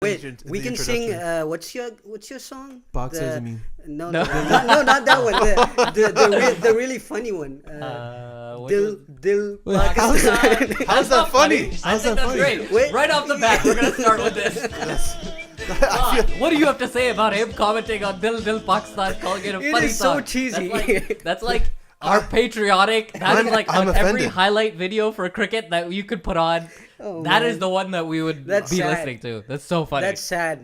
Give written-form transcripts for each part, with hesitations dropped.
Wait, we can sing. What's your song? Boxers, I mean. No, not that one. The really funny one. Dil. How's that funny? I think that's great. Wait. Right off the bat, we're gonna start with this. What do you have to say about him commenting on Dil Pakistan, calling it a funny song? It is so cheesy. That's like our patriotic. That is like I'm on every offended. highlight video for cricket that you could put on. Oh, That man. is the one that we would That's be sad. listening to. That's so funny. That's sad.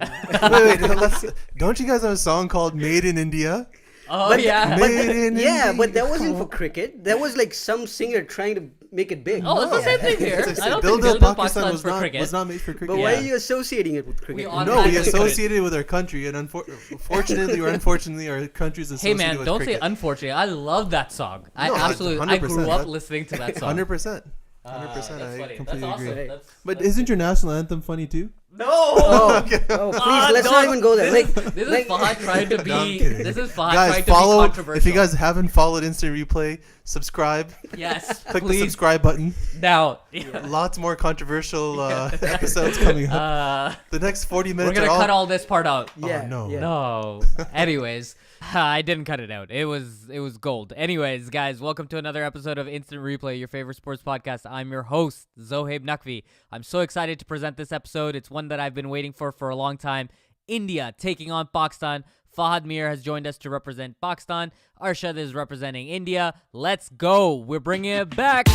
Wait, don't you guys have a song called "Made in India"? oh But yeah. Made in India. but that wasn't for cricket. That was like some singer trying to make it big. Oh, it's the same thing here. It's I don't Dil think Dil Dil Pakistan Pakistan's for cricket. was not made for cricket. But why Yeah. are you associating it with cricket? We No, we automatically put it- associate it with our country, and fortunately or unfortunately, our country's Hey associated man, with don't cricket. say unfortunately. I love that song. I No, absolutely. I 100%. grew up listening to that song. 100%. 100%. That's I funny. completely That's agree. awesome. But isn't your national anthem funny too? No. Oh, please, let's not even go there. This is Fahad trying to No, I'm be. kidding. This is Fahad Guys, trying to follow. be controversial. If you guys haven't followed Instant Replay, subscribe. yes, Click the please subscribe button. now. Lots more controversial episodes coming up. The next 40 We're minutes gonna are all... cut all this part out. yeah, no. yeah. No. Anyways, I didn't cut it out. It was gold. Anyways, guys, welcome to another episode of Instant Replay, your favorite sports podcast. I'm your host, Zohaib Naqvi. I'm so excited to present this episode. It's one that I've been waiting for a long time. India taking on Pakistan. Fahad Meer has joined us to represent Pakistan. Arshad is representing India. Let's go. We're bringing it back.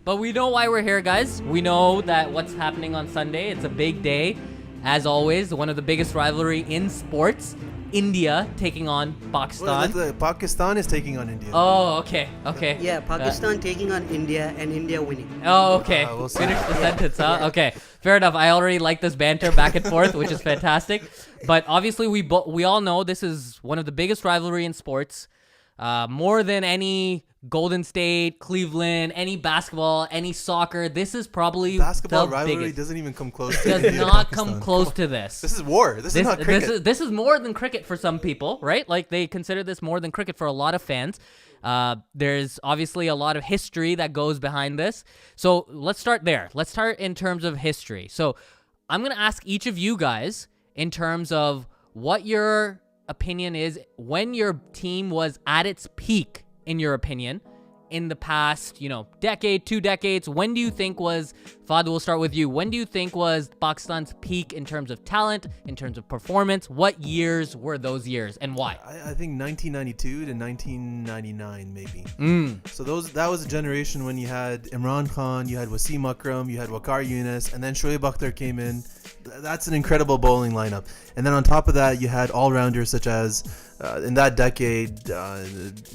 But we know why we're here, guys. We know that what's happening on Sunday. It's a big day. As always, one of the biggest rivalry in sports. India taking on Pakistan. Well, Pakistan is taking on India. Oh, okay. Yeah, Pakistan taking on India and India winning. Oh, okay. We'll see. Finish the sentence, huh? Okay. Fair enough. I already like this banter back and forth, which is fantastic. But obviously, we all know this is one of the biggest rivalry in sports. More than any Golden State, Cleveland, any basketball, any soccer. This is probably Basketball the rivalry biggest. doesn't even come close to Does India and not Pakistan. come close to this. This is war. This is not cricket. This is more than cricket for some people, right? Like they consider this more than cricket for a lot of fans. There's obviously a lot of history that goes behind this. So let's start there. Let's start in terms of history. So I'm going to ask each of you guys in terms of what your opinion is when your team was at its peak, in your opinion, in the past, decade, 2 decades. When do you think was, Fahad, we'll start with you. When do you think was Pakistan's peak in terms of talent, in terms of performance? What years were those years and why? I think 1992 to 1999 maybe. So that was a generation when you had Imran Khan, you had Wasim Akram, you had Waqar Yunus, and then Shoaib Akhtar came in. That's an incredible bowling lineup. And then on top of that, you had all-rounders such as, in that decade,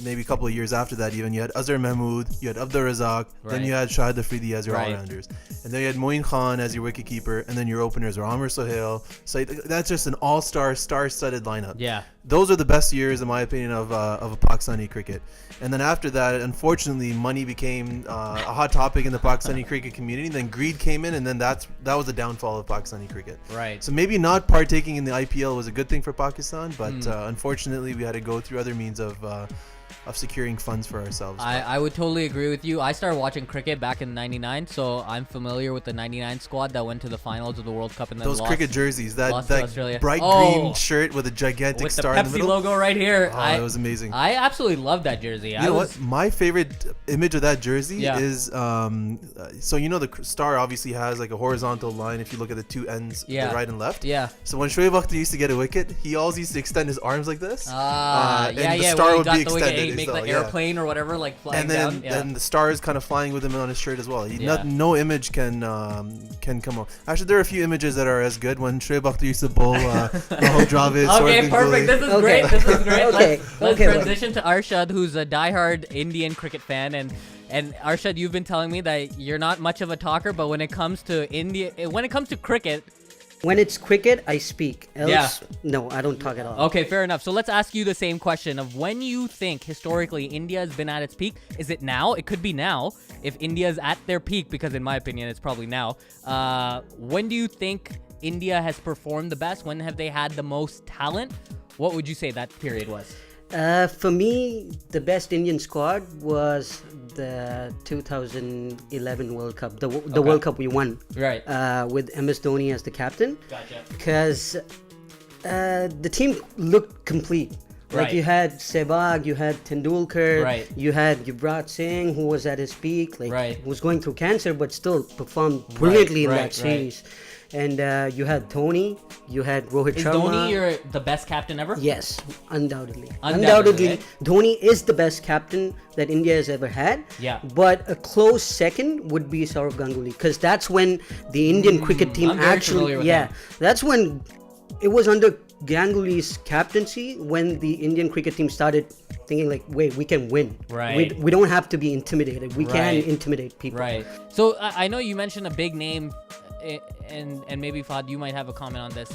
maybe a couple of years after that even, you had Azhar Mahmood, you had Abdur Razak, then you had Shahid Afridi as your all-rounders. And then you had Moeen Khan as your wicketkeeper, and then your openers were Amr Sohail. So that's just an all-star, star-studded lineup. Yeah. Those are the best years, in my opinion, of Pakistani cricket. And then after that, unfortunately, money became a hot topic in the Pakistani cricket community. Then greed came in, and then that was the downfall of Pakistani cricket. Right. So maybe not partaking in the IPL was a good thing for Pakistan, but unfortunately, we had to go through other means of securing funds for ourselves. I would totally agree with you. I started watching cricket back in '99, so I'm familiar with the '99 squad that went to the finals of the World Cup and then Those lost. cricket jerseys, lost to Australia. that bright green shirt with a gigantic with the star in the Pepsi middle. logo right here. Oh, it was amazing. I absolutely love that jersey. You know what? My favorite image of that jersey is, so the star obviously has like a horizontal line if you look at the two ends, the right and left. Yeah. So when Shoaib Akhtar used to get a wicket, he always used to extend his arms like this. And the star would be extended. He'd make the airplane or whatever, like flying down. And the star is kind of flying with him on his shirt as well. No image can come up. Actually, there are a few images that are as good. When Shoaib Akhtar used to bowl Rahul Dravid. Okay, perfect. This is great. This is great. Let's Okay. transition to Arshad, who's a diehard Indian cricket fan, and Arshad, you've been telling me that you're not much of a talker, but when it comes to cricket, When it's cricket, I speak. Else, Yeah. no, I don't talk at all. Okay, fair enough. So let's ask you the same question of when you think historically India has been at its peak. Is it now? It could be now if India's at their peak, because in my opinion, it's probably now. When do you think India has performed the best? When have they had the most talent? What would you say that period was? For me, the best Indian squad was the 2011 World Cup, the World Cup we won. Right. With MS Dhoni as the captain. Gotcha. Because the team looked complete. Like Right. you had Sehwag, you had Tendulkar, Right. you had Yuvraj Singh, who was at his peak, like Right. was going through cancer, but still performed brilliantly in right, that series. And you had Dhoni, you had Rohit Is Sharma. Dhoni the best captain ever? Yes, undoubtedly. Undoubtedly, Undoubtedly, Dhoni is the best captain that India has ever had. Yeah. But a close second would be Sourav Ganguly, because that's when the Indian cricket team I'm very actually, familiar with him. that's when it was under Ganguly's captaincy when the Indian cricket team started thinking like, wait, we can win. Right. We don't have to be intimidated. We can Right. intimidate people. Right. So I know you mentioned a big name, and maybe Fahad, you might have a comment on this.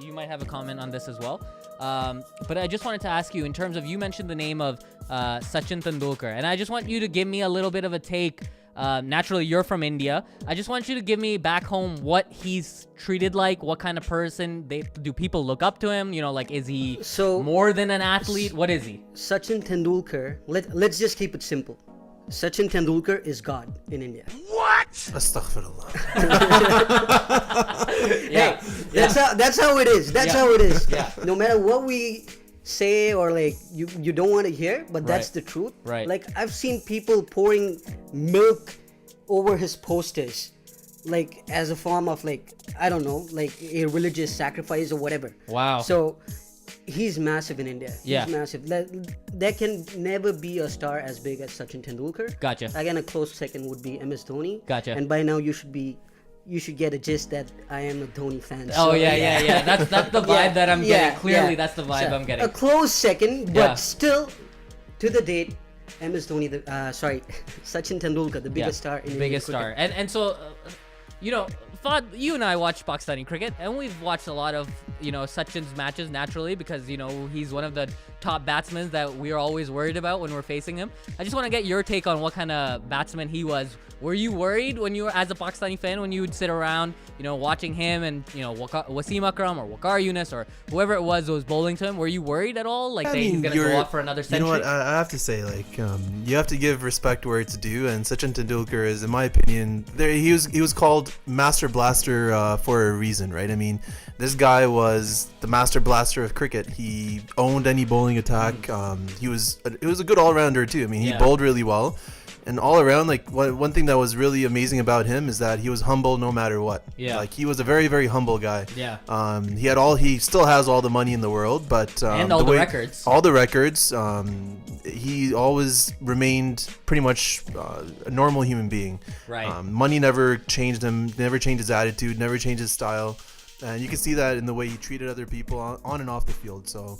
You might have a comment on this as well. But I just wanted to ask you in terms of, you mentioned the name of Sachin Tendulkar, and I just want you to give me a little bit of a take. Naturally, you're from India. I just want you to give me back home what he's treated like, what kind of person do people look up to him? You know, like, is he more than an athlete? What is he? Sachin Tendulkar, let's just keep it simple. Sachin Tendulkar is God in India. Astaghfirullah. Yeah. That's how it is. That's Yeah. how it is. Yeah. No matter what we say or like you don't want to hear, but that's Right. the truth. Right. Like I've seen people pouring milk over his posters, like as a form of like, I don't know, like a religious sacrifice or whatever. Wow. So he's massive in India. Yeah. He's massive. There can never be a star as big as Sachin Tendulkar. Gotcha. Again, a close second would be MS Dhoni. Gotcha. And by now you should get a gist that I am a Dhoni fan. Oh So, yeah. That's the vibe that I'm getting. Clearly, that's the vibe So, I'm getting. A close second, but Yeah. still, to the date, MS Dhoni, Sachin Tendulkar, the biggest star in Indian biggest cricket. star. And so, you know, Fahad, you and I watch Pakistani cricket, and we've watched a lot of, you know, Sachin's matches naturally, because, you know, he's one of the top batsmen that we're always worried about when we're facing him. I just want to get your take on what kind of batsman he was. Were you worried when you were, as a Pakistani fan, when you would sit around, you know, watching him and, you know, Wasim Akram or Waqar Younis or whoever it was bowling to him? Were you worried at all? Like, he's going to go off for another century? You know what? I have to say, like, you have to give respect where it's due, and Sachin Tendulkar is, in my opinion, he was called Master Blaster for a reason, right? I mean, this guy was the Master Blaster of cricket. He owned any bowling attack. It was a good all-rounder too. I mean, he bowled really well. And all around, like, one thing that was really amazing about him is that he was humble no matter what. Yeah. Like, he was a very, very humble guy. Yeah. He still has all the money in the world, but and all the records. All the records. He always remained pretty much a normal human being. Right. Money never changed him. Never changed his attitude. Never changed his style. And you can see that in the way he treated other people on and off the field. So.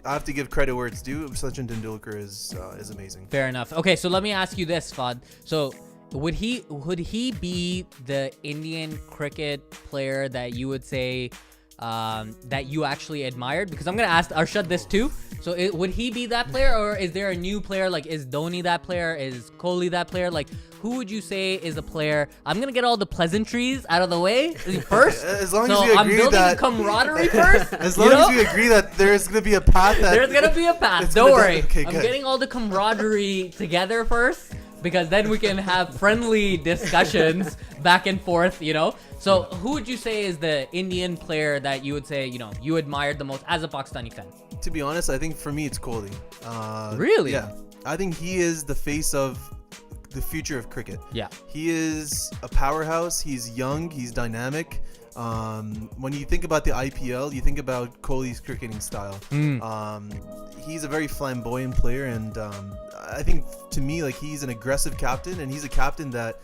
I have to give credit where it's due. Sachin Tendulkar is amazing. Fair enough. Okay, so let me ask you this, Fahad. So would he be the Indian cricket player that you would say that you actually admired? Because I'm gonna ask Arshad this too. So would he be that player, or is there a new player? Like, is Dhoni that player? Is Kohli that player? Like, who would you say is a player? I'm gonna get all the pleasantries out of the way first. As long so as we I'm agree building that the camaraderie first. As long as we agree that there's gonna be a path. There's gonna be a path. It's Don't gonna worry. okay, I'm good. getting all the camaraderie together first, because then we can have friendly discussions back and forth, you know? So who would you say is the Indian player that you would say, you know, you admired the most as a Pakistani fan? To be honest, I think for me it's Kohli. Really? Yeah. I think he is the face of the future of cricket. Yeah. He is a powerhouse. He's young. He's dynamic. When you think about the IPL, you think about Kohli's cricketing style. He's a very flamboyant player, and I think to me, like, he's an aggressive captain, and he's a captain that,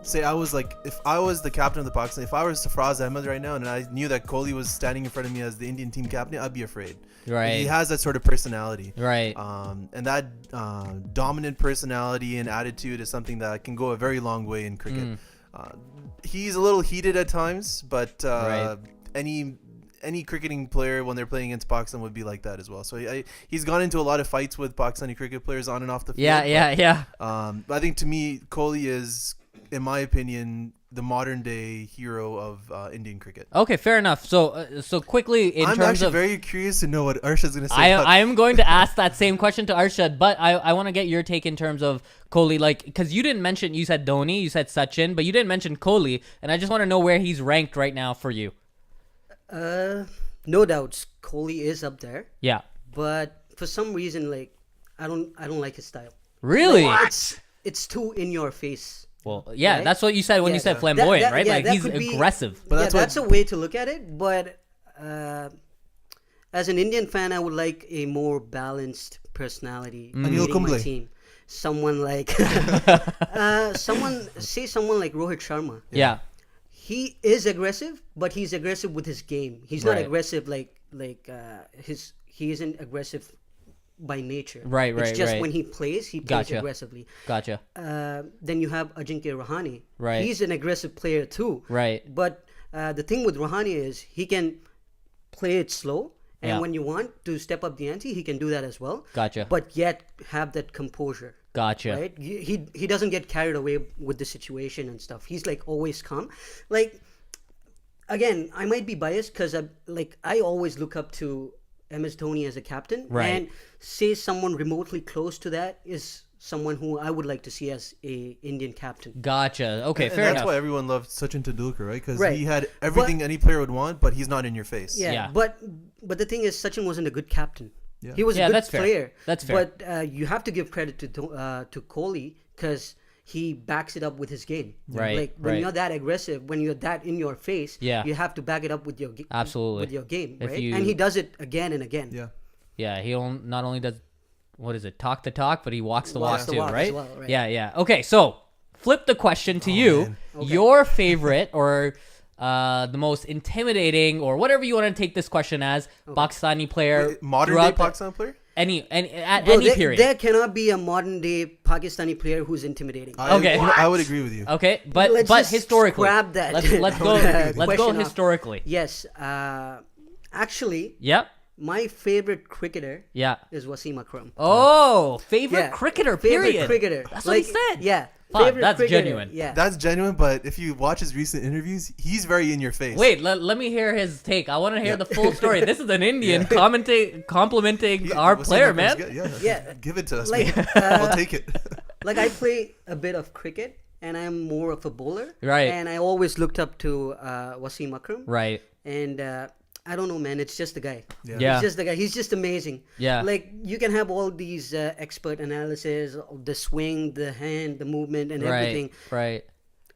say, if I was the captain of the Pakistan, if I was Sarfraz Ahmed right now, and I knew that Kohli was standing in front of me as the Indian team captain, I'd be afraid. Right. He has that sort of personality. Right. And that dominant personality and attitude is something that can go a very long way in cricket. He's a little heated at times, but Right. any cricketing player when they're playing against Pakistan would be like that as well. So he's gone into a lot of fights with Pakistani cricket players on and off the field. Yeah. But I think to me, Kohli is, in my opinion, the modern day hero of Indian cricket. Okay, fair enough. So quickly in I'm terms actually of, very curious to know what Arshad's going to say. I am going to ask that same question to Arshad, but I want to get your take in terms of Kohli, like, because you didn't mention, you said Dhoni, you said Sachin, but you didn't mention Kohli, and I just want to know where he's ranked right now for you. No doubts, Kohli is up there, Yeah. but for some reason, like, I don't like his style. Really? Like, it's too in your face. Well, yeah, Right? that's what you said when Yeah. you said flamboyant, That- right? yeah, Like, that he's could be- aggressive. But Yeah, that's that's what- a way to look at it. But as an Indian fan, I would like a more balanced personality Anil leading my Kumble. team. Someone like someone like Rohit Sharma. Yeah. He is aggressive, but he's aggressive with his game. He's not Right. aggressive he isn't aggressive by nature. Right, It's just right. when he plays Gotcha. aggressively. Gotcha. Then you have Ajinkya Rahane. Right. He's an aggressive player too. Right. But the thing with Rahane is he can play it slow, and Yeah. when you want to step up the ante, he can do that as well. Gotcha. But yet have that composure. Gotcha. Right? He doesn't get carried away with the situation and stuff. He's like always calm. Like, again, I might be biased because I always look up to MS Dhoni as a captain, Right. and say someone remotely close to that is someone who I would like to see as a Indian captain. Gotcha. Okay, And fair that's enough. why everyone loved Sachin Tendulkar, right? Because Right. he had everything any player would want, but he's not in your face. Yeah, Yeah. but the thing is, Sachin wasn't a good captain. Yeah. He was Yeah, a good that's fair. player. That's fair. But you have to give credit to Kohli because he backs it up with his game. Right, Like when right. you're that aggressive, when you're that in your face, Yeah. you have to back it up with your Absolutely. with your game, If right? you- And he does it again and again. Yeah. Yeah, he not only does, what is it, talk the talk, but he walks the Walks walk the too, walk as right? well, right. Yeah. Okay, so flip the question to you. man. Your favorite or the most intimidating or whatever you want to take this question as, Pakistani player. Modern day throughout the- Pakistan player? at Bro, any period. there cannot be a modern day Pakistani player who's intimidating. Okay. I would agree with you. Okay, but Let's but just historically, scrap that. let's go let's go Question off. historically. Yes, actually, Yep. my favorite cricketer Yeah. is Wasim Akram. Oh, favorite Yeah, cricketer. favorite Period. cricketer. That's what he said. Yeah, Fuck, favorite that's cricketer. genuine. Yeah, That's genuine, but if you watch his recent interviews, he's very in your face. Wait, let me hear his take. I want to hear the full story. This is an Indian complimenting He- our Wasim player, Akram's man. good. Yeah, Yeah. Give it to us. Like, man. We'll take it. like I play a bit of cricket, and I'm more of a bowler. Right. And I always looked up to Wasim Akram. Right. And I don't know, man. It's just the guy. Yeah. He's just the guy. He's just amazing. Yeah. Like you can have all these expert analysis, the swing, the hand, the movement, and Right. everything. Right.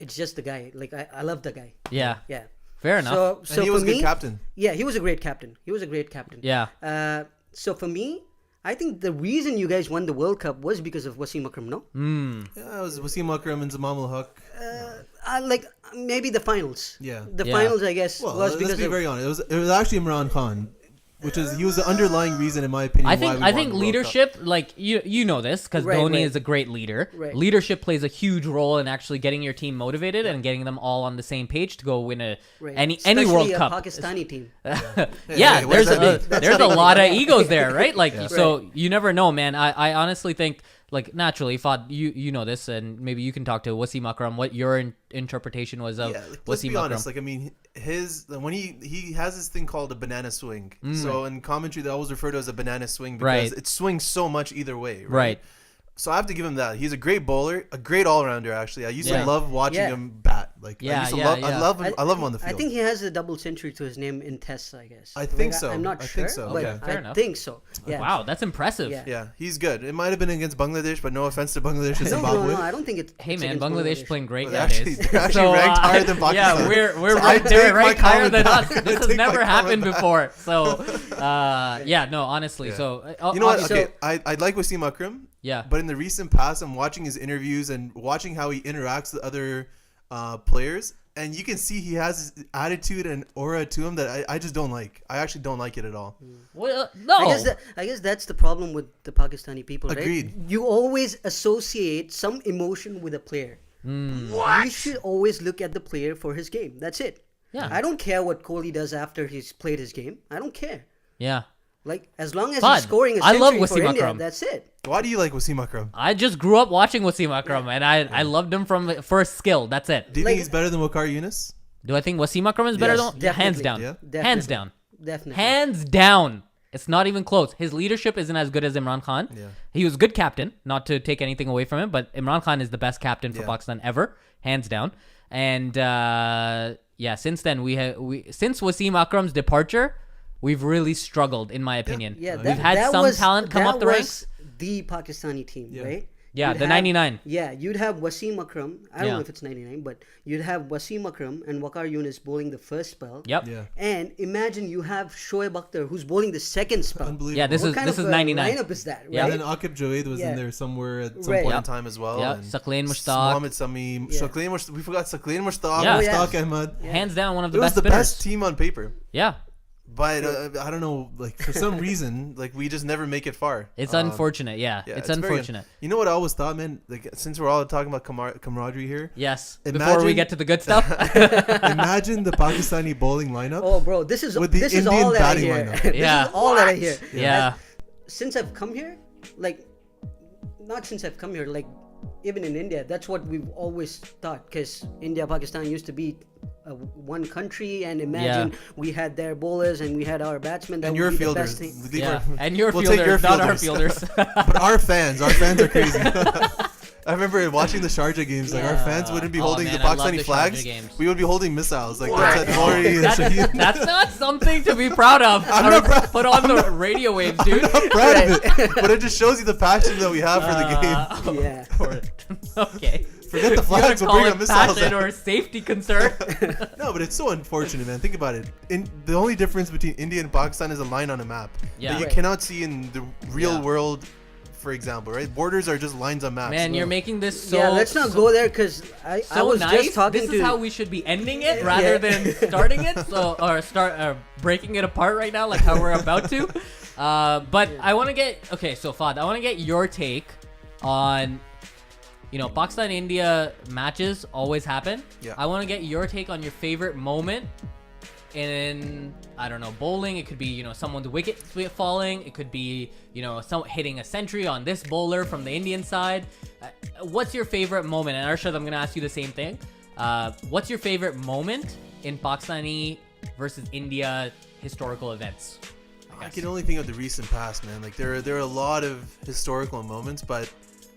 It's just the guy. Like I love the guy. Yeah. Yeah. Fair enough. So And he for was a me, good captain. yeah, he was a great captain. He was a great captain. Yeah. So for me, I think the reason you guys won the World Cup was because of Wasim Akram, no? Yeah, it was Wasim Akram and Zamal ul Haq. Like maybe the finals. Yeah. The Yeah. finals, I guess, Well, was let's because be of very honest. It was actually Imran Khan, he was the underlying reason, in my opinion. I why think we I won think the World leadership, like you know this, because Right, Dhoni right. is a great leader. Right. Leadership plays a huge role in actually getting your team motivated and getting them all on the same page to go win right. any Especially World a Cup. Pakistani team. Yeah, Hey, what does that mean? there's a lot of egos there, right? Like, Yeah. so you never know, man. I honestly think, like, naturally, Fahad, you know this, and maybe you can talk to Wasim Akram, what your interpretation was of Yeah, let's Wasim be Akram. honest. Like, I mean, when he has this thing called a banana swing. So in commentary, they always refer to it as a banana swing because Right. it swings so much either way. Right. So I have to give him that. He's a great bowler, a great all-rounder. Actually, I used Yeah. to love watching Yeah. him bat. Like, Yeah, I used to yeah, love. yeah. I love him. I love him on the I field. think he has a double century to his name in tests, I guess. I think so. I'm not I sure, think so, but yeah. Fair I enough. think so. Yeah. Wow, that's impressive. Yeah. Yeah, he's good. It might have been against Bangladesh, but no offense to Bangladesh and No, Zimbabwe. I don't think it's. Hey it's man, against Bangladesh playing great They're actually, nowadays. they're actually ranked higher than Pakistan. Yeah, we're So I ranked, they're take my ranked higher comment than back. us. I This has take my never comment happened back. before. So, yeah, no, honestly. Yeah. So, You know what? obviously- Okay, I'd like Wasim Akram. Yeah. But in the recent past, I'm watching his interviews and watching how he interacts with other players, and you can see he has this attitude and aura to him that I just don't like. I actually don't like it at all. Well, no. I guess that's the problem with the Pakistani people, right? Agreed. You always associate some emotion with a player. You should always look at the player for his game. That's it. Yeah. I don't care what Kohli does after he's played his game. I don't care. Yeah. Like, as long as Fahad, he's scoring a I love century for Wasim India, Akram. that's it. Why do you like Wasim Akram? I just grew up watching Wasim Akram, and I loved him from first skill. That's it. Do you Like- think he's better than Waqar Younis? Do I think Wasim Akram is better Yes. than hands down? Yeah. Hands Definitely. down. Definitely. Hands down. It's not even close. His leadership isn't as good as Imran Khan. Yeah. He was a good captain, not to take anything away from him, but Imran Khan is the best captain for Yeah. Pakistan ever, hands down. And since then since Wasim Akram's departure, we've really struggled, in my opinion. Yeah, We've had some talent come up the ranks. That was the Pakistani team, right? Yeah, You'd the 99. Yeah, you'd have Wasim Akram. I don't Yeah. know if it's 99, but you'd have Wasim Akram and Waqar Younis bowling the first spell. Yep. Yeah. And imagine you have Shoaib Akhtar who's bowling the second spell. Unbelievable. Yeah, this What is kind this of is 99. lineup is that, right? Yeah. And then Aqib Joaid was Yeah. in there somewhere at some Right. point Yep. in time as well. Yeah, and Saqlain Mushtaq. Mohamed Sami. Yeah. We forgot Saqlain Mushtaq. Yeah. Mushtaq Yeah. Ahmad. Hands down, one of It the was best the spinners. best team on paper. Yeah. But I don't know, like for some reason, like we just never make it far. It's unfortunate. Yeah, Yeah, it's very unfortunate. you know what I always thought, man? Like since we're all talking about camaraderie here, Yes. Before Imagine- we get to the good stuff. imagine the Pakistani bowling lineup. Oh, bro, this is With the this is Indian all that I batting hear. lineup. This Yeah. is all that I hear. Yeah. Since I've come here, like, not since I've come here, like, even in India, that's what we've always thought. Because India, Pakistan used to be one country, and imagine we had their bowlers and we had our batsmen. That And would your be the fielders. best thing. Leave Yeah. our- And your We'll take fielders, your not our fielders. fielders. But our fans are crazy. I remember watching the Sharjah games. Like our fans wouldn't be Oh, holding man, the I love Pakistani the flags. Sharjah games. We would be holding missiles like that's at Nori and That's, Shaheen. that's not something to be proud of. I'm Or not proud- put on the radio waves, dude. I'm proud of it, but it just shows you the passion that we have for the game. Yeah. Okay. Forget the You wanna flags. We'll call bring it up missiles. passion or safety concern? No, but it's so unfortunate, man. Think about it. The only difference between India and Pakistan is a line on a map Yeah. that you Right. cannot see in the real Yeah. world. For example, right? Borders are just lines on maps. Man, you're making this so. Yeah, let's not go there because I So was nice. just talking This to. is how we should be ending it rather than starting it. So breaking it apart right now, like how we're about to. But I want to get So Fahad, I want to get your take on. Pakistan India matches always happen. Yeah. I want to get your take on your favorite moment in, I don't know, bowling. It could be, someone's wicket falling. It could be, someone hitting a century on this bowler from the Indian side. What's your favorite moment? And Arshad, I'm going to ask you the same thing. What's your favorite moment in Pakistani versus India historical events? I can only think of the recent past, man. Like there are a lot of historical moments, but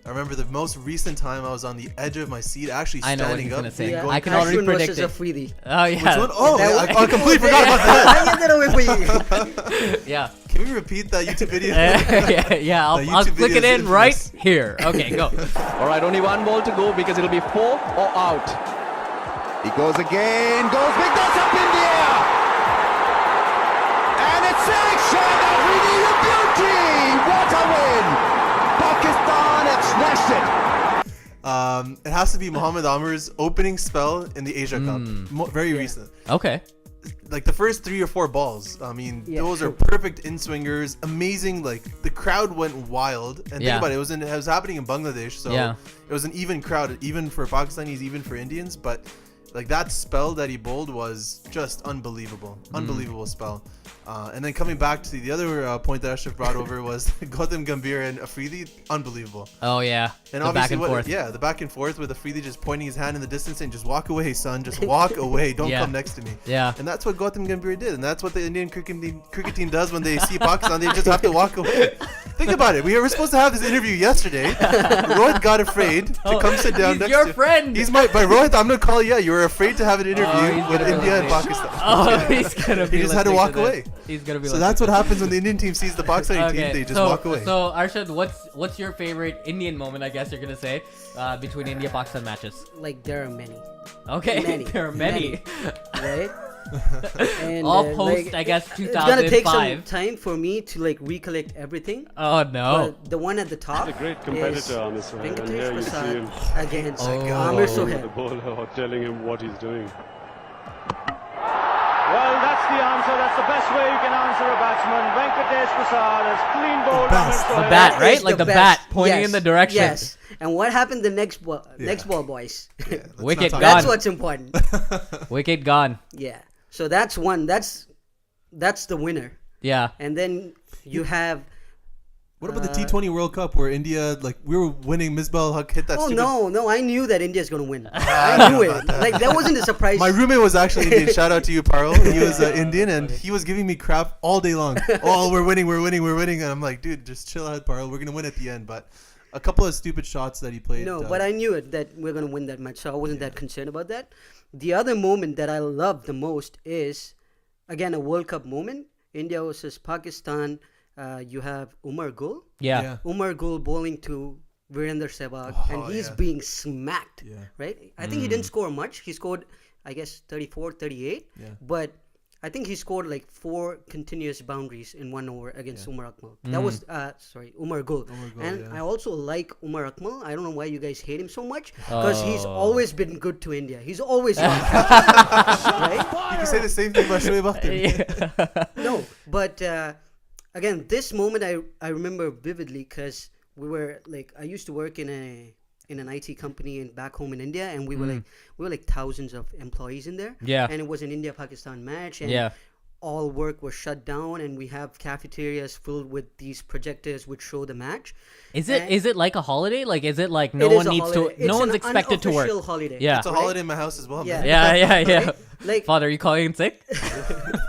I remember the most recent time I was on the edge of my seat, actually I know what standing he's up. gonna say. and Yeah, going- I can already Ashwin predict versus it. Afridi. Oh, yeah. Which one? Oh, That I completely forgot about that. I get that away for you. Yeah. Can we repeat that YouTube video? yeah. I'll The YouTube click video it is in right infamous. here. Okay, go. All right, only one ball to go because it'll be 4 or out. He goes again, goes big, that's up in the air. And it's six, shot of really a beauty. What a win. Pakistan have smashed it. It has to be Muhammad Amir's opening spell in the Asia Cup. Very recent. Okay. Like the first 3 or 4 balls. I mean, Yeah, those are true. perfect in swingers. Amazing. Like the crowd went wild. And Yeah. think about it. It was happening in Bangladesh, so Yeah. it was an even crowd, even for Pakistanis, even for Indians. But like that spell that he bowled was just unbelievable. Unbelievable spell. And then coming back to the other point that Ashraf brought over was Gautam Gambhir and Afridi. Unbelievable. Oh, yeah. And the back obviously, and forth. yeah, the back and forth with Afridi just pointing his hand in the distance saying, "Just walk away, son. Just walk away. Don't Yeah. come next to me." Yeah. And that's what Gautam Gambhir did, and that's what the Indian cricket team does when they see Pakistan. They just have to walk away. Think about it. We were supposed to have this interview yesterday. Rohit got afraid to come sit down He's next your to friend. He's my. By Rohit, I'm gonna call you. Yeah, you were afraid to have an interview he's with gonna India and listen. Pakistan. Oh, he's gonna be. He just had to listening walk this. away. He's gonna be. So that's what happens when the Indian team sees the Pakistani team. They just walk away. So Arshad, what's your favorite Indian moment? I guess you're gonna say between India Pakistan matches. Like, there are many, Okay, Many. there are many. right? And, All post, like, I guess, It's gonna take some 2005. time for me to like recollect everything. Oh no. But the one at the top A great is competitor on this side, and Venkatesh here you see Prasad him against Oh. Amir the Sohail. bowler or telling him what he's doing. Well, that's the answer. That's the best way you can answer a batsman. Venkatesh Prasad has clean bowled Amir best. The Sohail. bat, That right? is Like the best. bat pointing Yes. in the direction. Yes. And what happened the next ball? Next ball, boys. Let's Wicket not talk gone. That's what's important. Wicket gone. Yeah. So that's one. That's the winner. Yeah. And then you have. What about the T20 World Cup where India, like, we were winning, Misbah Haq hit that Oh stupid... no! I knew that India's gonna win. I knew it. Like that wasn't a surprise. My roommate was actually Indian. Shout out to you, Parul. He was Indian, and he was giving me crap all day long. Oh, we're winning. And I'm like, dude, just chill out, Parul. We're gonna win at the end. But a couple of stupid shots that he played. No, but I knew it that we're gonna win that match, so I wasn't that concerned about that. The other moment that I love the most is, again, a World Cup moment. India versus Pakistan. You have Umar Gul. Yeah. Umar Gul bowling to Virender Sehwag, and he's yeah. being smacked. Yeah. Right. I think he didn't score much. He scored, I guess, 34, 38. Yeah. But I think he scored like 4 continuous boundaries in 1 over against Umar Akmal. That was Umar Gul. And yeah. I also like Umar Akmal. I don't know why you guys hate him so much, because he's always been good to India. He's always been right. You can say the same thing about Shoaib Akhtar. No, but again, this moment I remember vividly, because we were like, I used to work in an IT company back home in India, and we were like thousands of employees in there. Yeah. And it was an India-Pakistan match, and Yeah. all work was shut down, and we have cafeterias filled with these projectors which show the match. Is it like a holiday? Like, is it like It no is one a needs holiday. to? No It's one's an expected to work. unofficial holiday. Yeah. It's a holiday in my house as well, Yeah. man. Yeah. Like, Father, are you calling in sick?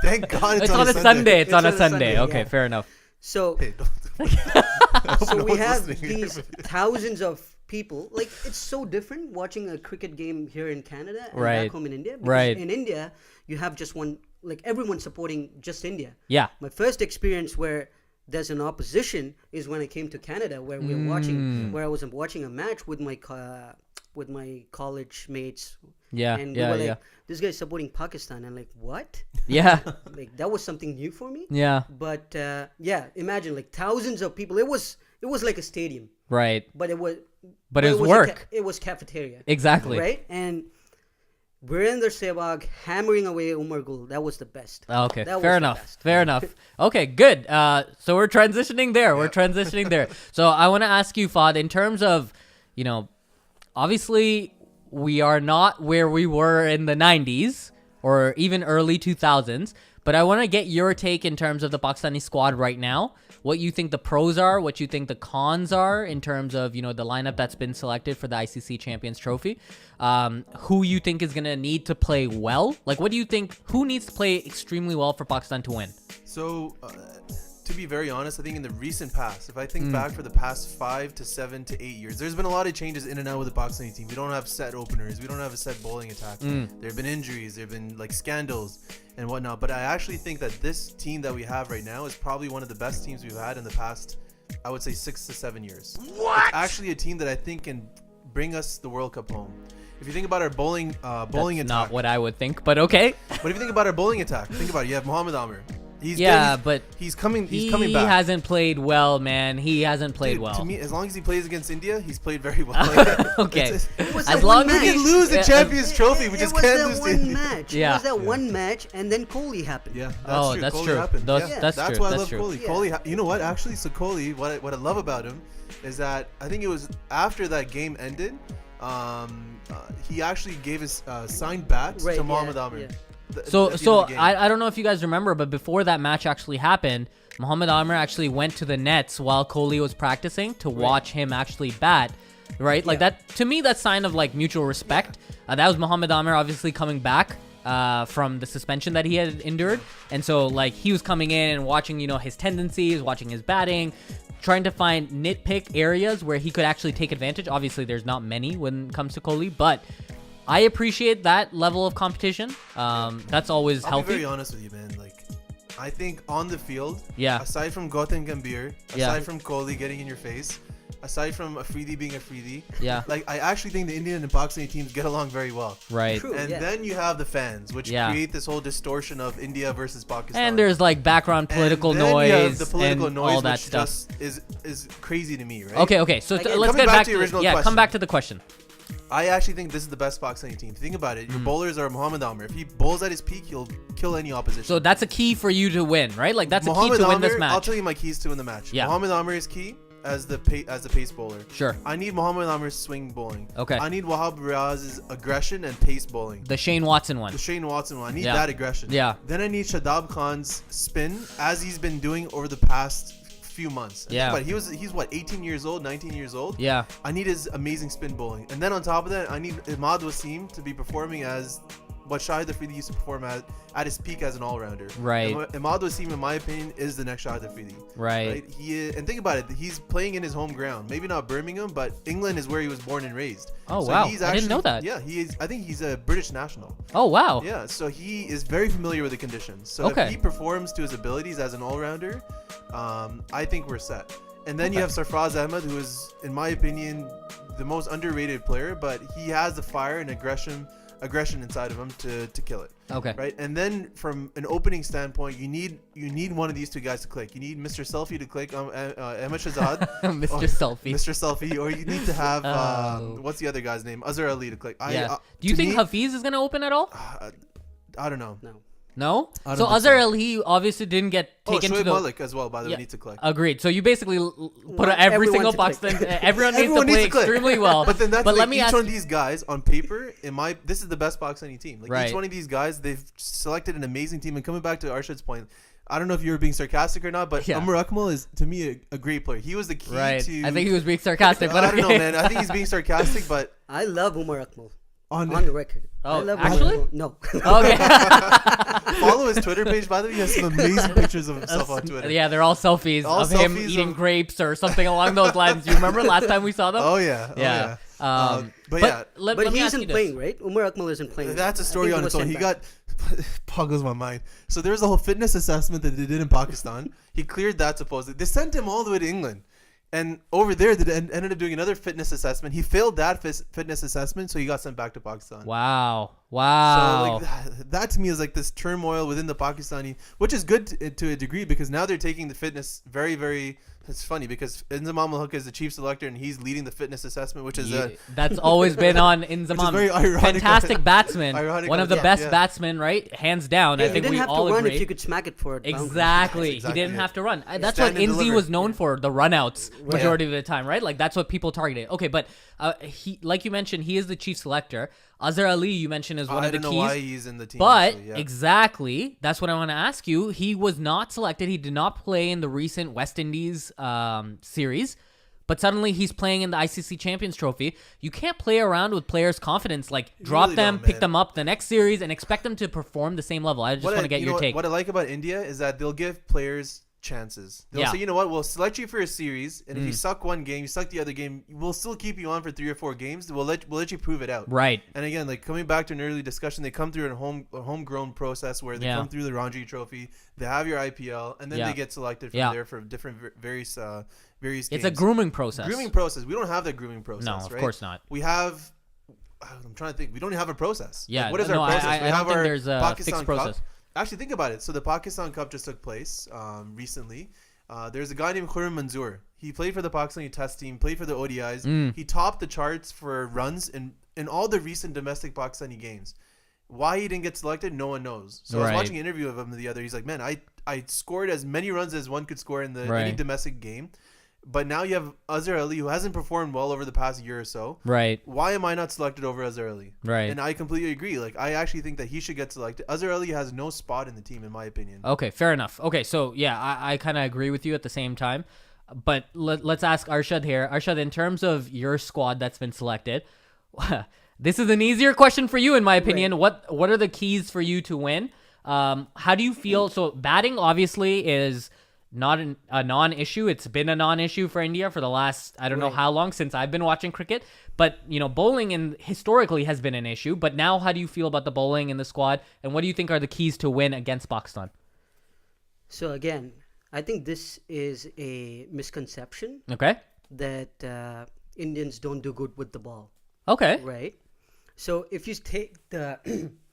Thank God It's on a Sunday. It's on a Sunday. Okay, yeah. fair enough. so Hey, don't. so no we one's have listening. these thousands of people. Like, it's so different watching a cricket game here in Canada and Right. back home in India. Because Right. in India, you have just one, like everyone supporting just India. Yeah. My first experience where there's an opposition is when I came to Canada, where where I was watching a match with my college mates. Yeah. And we Yeah. were like, Yeah. this guy's supporting Pakistan. And like, what? Yeah. Like, that was something new for me. Yeah. But yeah, imagine like thousands of people. It was like a stadium, Right. but it was work. It was cafeteria, Exactly. right? And Virender Sehwag hammering away Umar Gul. That was the best. Okay, That was fair the enough. best. Fair enough. Okay, good. So we're transitioning there. We're transitioning there. So I want to ask you, Fahad, in terms of, obviously we are not where we were in the 90s or even early 2000s, but I want to get your take in terms of the Pakistani squad right now. What you think the pros are, what you think the cons are in terms of, the lineup that's been selected for the ICC Champions Trophy. Who you think is going to need to play well? Like, what do you think, who needs to play extremely well for Pakistan to win? So, to be very honest, I think in the recent past, if I think back for the past 5 to 7 to 8 years, there's been a lot of changes in and out with the Pakistani team. We don't have set openers. We don't have a set bowling attack. There have been injuries. There have been like scandals and whatnot. But I actually think that this team that we have right now is probably one of the best teams we've had in the past, I would say 6 to 7 years. What? It's actually a team that I think can bring us the World Cup home. If you think about our bowling That's attack. not what I would think, but okay. But if you think about our bowling attack, think about it. You have Mohammad Amir. But he's coming he back. hasn't played well, man. He hasn't played Dude, well. To me, as long as he plays against India, he's played very well. Like, Okay. It was As that long one as we match. can lose the Champions Trophy. We It just was can't that lose to one India. match. Yeah. It was that Yeah. one match, and then Kohli happened. Yeah, That's Kohli true. happened. That's That's true. why I That's love true. Kohli. Yeah. Kohli, you know what? Actually, so Kohli, what I love about him is that I think it was after that game ended, he actually gave his signed bat Right, to yeah, Mohammad Amir. yeah. So At the end of the game. I don't know if you guys remember, but before that match actually happened, Mohammad Amir actually went to the nets while Kohli was practicing to watch him actually bat. Right? Like that, to me, that's sign of like mutual respect. That was Mohammad Amir obviously coming back from the suspension that he had endured. And so like he was coming in and watching, his tendencies, watching his batting, trying to find nitpick areas where he could actually take advantage. Obviously, there's not many when it comes to Kohli, but I appreciate that level of competition. That's always I'll healthy. be very honest with you, man. Like, I think on the field, Yeah. aside from Gautam Gambhir, aside Yeah. from Kohli getting in your face, aside from Afridi being Afridi, Yeah. like I actually think the Indian and Pakistani teams get along very well. Right. True. And yeah. then you have the fans, which Yeah. create this whole distortion of India versus Pakistan. And there's like background political and then you have noise the political and noise, all that which stuff. just is crazy to me, right? Okay. So Again, let's coming get back back to your original come question. back to the question. I actually think this is the best Pakistani team. Think about it. Your bowlers are Mohammad Amir. If he bowls at his peak, he'll kill any opposition. So that's a key for you to win, right? Like that's a key Mohammad to win Amir, this match. I'll tell you my keys to win the match. Yeah. Mohammad Amir is key. as the pace bowler. Sure. I need Mohamed Amir's swing bowling. Okay. I need Wahab Riaz's aggression and pace bowling. The Shane Watson one. The Shane Watson one. I need Yeah. that aggression. Yeah. Then I need Shadab Khan's spin as he's been doing over the past few months. Yeah. But he's what, 18 years old, 19 years old? Yeah. I need his amazing spin bowling. And then on top of that, I need Imad Wasim to be performing as what Shahid Afridi used to perform at his peak as an all-rounder. Right. Imad Wasim, in my opinion, is the next Shahid Afridi. Right. And think about it. He's playing in his home ground. Maybe not Birmingham, but England is where he was born and raised. Oh, wow. He's I didn't know that. Yeah, I think he's a British national. Oh, wow. Yeah, so he is very familiar with the conditions. So Okay. if he performs to his abilities as an all-rounder, I think we're set. And then you have Sarfraz Ahmed, who is, in my opinion, the most underrated player, but he has the fire and aggression inside of him to kill it. Okay. Right? And then from an opening standpoint, you need one of these two guys to click. You need Mr. Selfie to click, Ahmed Shahzad. Mr. or- Selfie. Mr. Selfie. Or you need to have, what's the other guy's name? Azhar Ali to click. Yeah. Do you think Hafiz is going to open at all? I don't know. No. No? I don't So think Azhar so. Ali obviously didn't get taken to Shoaib the... Malik as well, by the way, Yeah. needs to click. Agreed. So you basically put every Everyone single to click. Pakistan... Everyone needs to Everyone play needs to click. extremely well. But then that's let me each ask one of these guys on paper, this is the best Pakistani team. Like Right. each one of these guys, they've selected an amazing team. And coming back to Arshad's point, I don't know if you were being sarcastic or not, but Yeah. Umar Akmal is, to me, a great player. He was the key Right. to... I think he was being sarcastic. But I don't know, okay. man. I think he's being sarcastic, but... I love Umar Akmal. On On the record. Oh, I love actually? Umar Akmal. No. Okay. follow his Twitter page, by the way. He has some amazing pictures of himself on Twitter. Yeah, they're all selfies All of him selfies eating of- grapes or something along those lines. You remember last time we saw them? Oh, yeah. Oh, Yeah. yeah. But yeah, let But me he ask you isn't this. playing, right? Umar Akmal isn't playing. that's a I story think on he its was own. sent He back. got boggles my mind. So there's a whole fitness assessment that they did in Pakistan. He cleared that supposedly. They sent him all the way to England, and over there they ended up doing another fitness assessment. He failed that fitness assessment, so he got sent back to Pakistan. Wow. So Wow. like that to me is like this turmoil within the Pakistani, which is good to a degree because now they're taking the fitness very, very. It's funny because Inzamam al-Haq is the chief selector and he's leading the fitness assessment, which is That's always been on which is Inzamam. very ironic. Fantastic batsman. Ironic One of the yeah, best yeah. batsmen, right? Hands down. I You think didn't we have to all run agree. if you could smack it for it. Exactly. That's exactly He didn't it. have to run. That's what stand and Inzi deliver. was known for, the runouts majority of the time, right? Like that's what people targeted. Okay, but he, like you mentioned, he is the chief selector. Azhar Ali, you mentioned, is one I of the don't keys. know why he's in the team. But actually, yeah. exactly, that's what I want to ask you. He was not selected. He did not play in the recent West Indies series. But suddenly he's playing in the ICC Champions Trophy. You can't play around with players' confidence, like drop really them, don't, pick man. them up the next series, and expect them to perform the same level. I just want to get your take. What I like about India is that they'll give players chances. They'll Yeah. say, you know what, we'll select you for a series, and if you suck one game, you suck the other game, we'll still keep you on for 3 or 4 games. We'll let you prove it out. Right. And again, like coming back to an early discussion, they come through a homegrown process where they Yeah. come through the Ranji Trophy, they have your IPL, and then Yeah. they get selected from Yeah. there for different various games. It's a grooming process. Grooming process. We don't have that grooming process. No, of right? course not. We have. I'm trying to think. We don't have a process. Yeah, Like, what is no, our process? I We don't have think our there's a Pakistan fixed Cup. process. Actually, think about it. So the Pakistan Cup just took place recently. There's a guy named Khurram Manzoor. He played for the Pakistani Test team, played for the ODIs. He topped the charts for runs in all the recent domestic Pakistani games. Why he didn't get selected, no one knows. So I Right. was watching an interview of him the other. He's like, man, I scored as many runs as one could score in any Right. domestic game. But now you have Azhar Ali, who hasn't performed well over the past year or so. Right. Why am I not selected over Azhar Ali? Right. And I completely agree. Like, I actually think that he should get selected. Azhar Ali has no spot in the team, in my opinion. Okay, fair enough. Okay, so yeah, I kind of agree with you at the same time. But let's ask Arshad here. Arshad, in terms of your squad that's been selected, this is an easier question for you, in my opinion. What are the keys for you to win? How do you feel? So batting obviously is not a non-issue. It's been a non-issue for India for the last, I don't know how long, since I've been watching cricket. But, bowling historically has been an issue. But now how do you feel about the bowling in the squad? And what do you think are the keys to win against Pakistan? So again, I think this is a misconception Okay. that Indians don't do good with the ball, Okay. right? So if you take the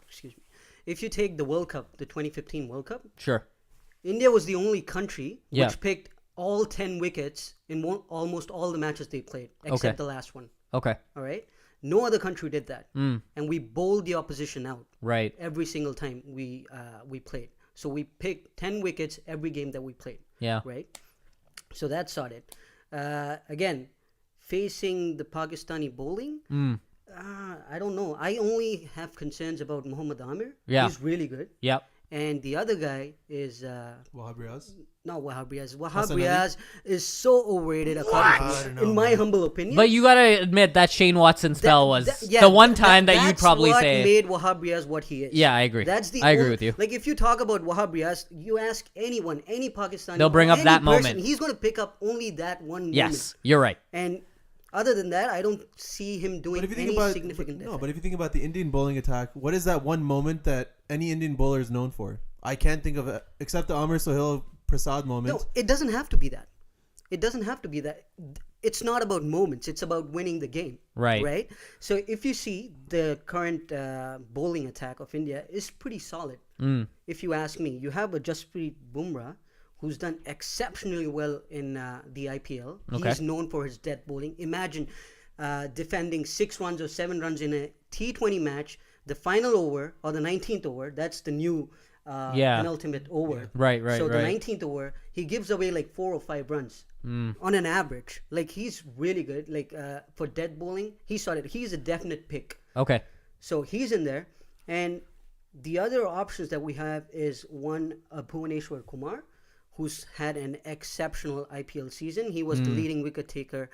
excuse me, if you take the World Cup, the 2015 World Cup, Sure. India was the only country Yeah. which picked all 10 wickets in almost all the matches they played, except the last one. Okay. All right. No other country did that, and we bowled the opposition out Right. every single time we played. So we picked 10 wickets every game that we played. Yeah. Right. So that started. Again, facing the Pakistani bowling, I don't know. I only have concerns about Muhammad Amir. Yeah. He's really good. Yep. And the other guy is Wahab Riaz. not Wahab Riaz. Wahab Hassan Ali? Riaz is so overrated, according to me, in my humble opinion. But you gotta admit that Shane Watson spell was yeah, the one time that you'd that's probably what say. made Wahab Riaz what he is. Yeah, I agree. That's the I agree only- with you. Like if you talk about Wahab Riaz, you ask anyone, any Pakistani, They'll bring up any that person, moment. He's going to pick up only that one moment. Yes, you're right. And other than that, I don't see him doing But if you think any about significant. but if you think about the Indian bowling attack, what is that one moment that any Indian bowler is known for? I can't think of it except the Amir Sohail Prasad moment. No, it doesn't have to be that. It doesn't have to be that. It's not about moments. It's about winning the game. Right. Right. So if you see the current bowling attack of India is pretty solid. If you ask me, you have a Jasprit Bumrah who's done exceptionally well in the IPL. Okay. He's known for his death bowling. Imagine defending 6 runs or 7 runs in a T20 match. The final over or the 19th over. That's the new. Penultimate over. Right, So the right. 19th over, he gives away like 4 or 5 runs on an average. Like he's really good. Like for dead bowling, he's solid. He's a definite pick. Okay. So he's in there. And the other options that we have is one Bhuvaneshwar Kumar, who's had an exceptional IPL season. He was the leading wicket taker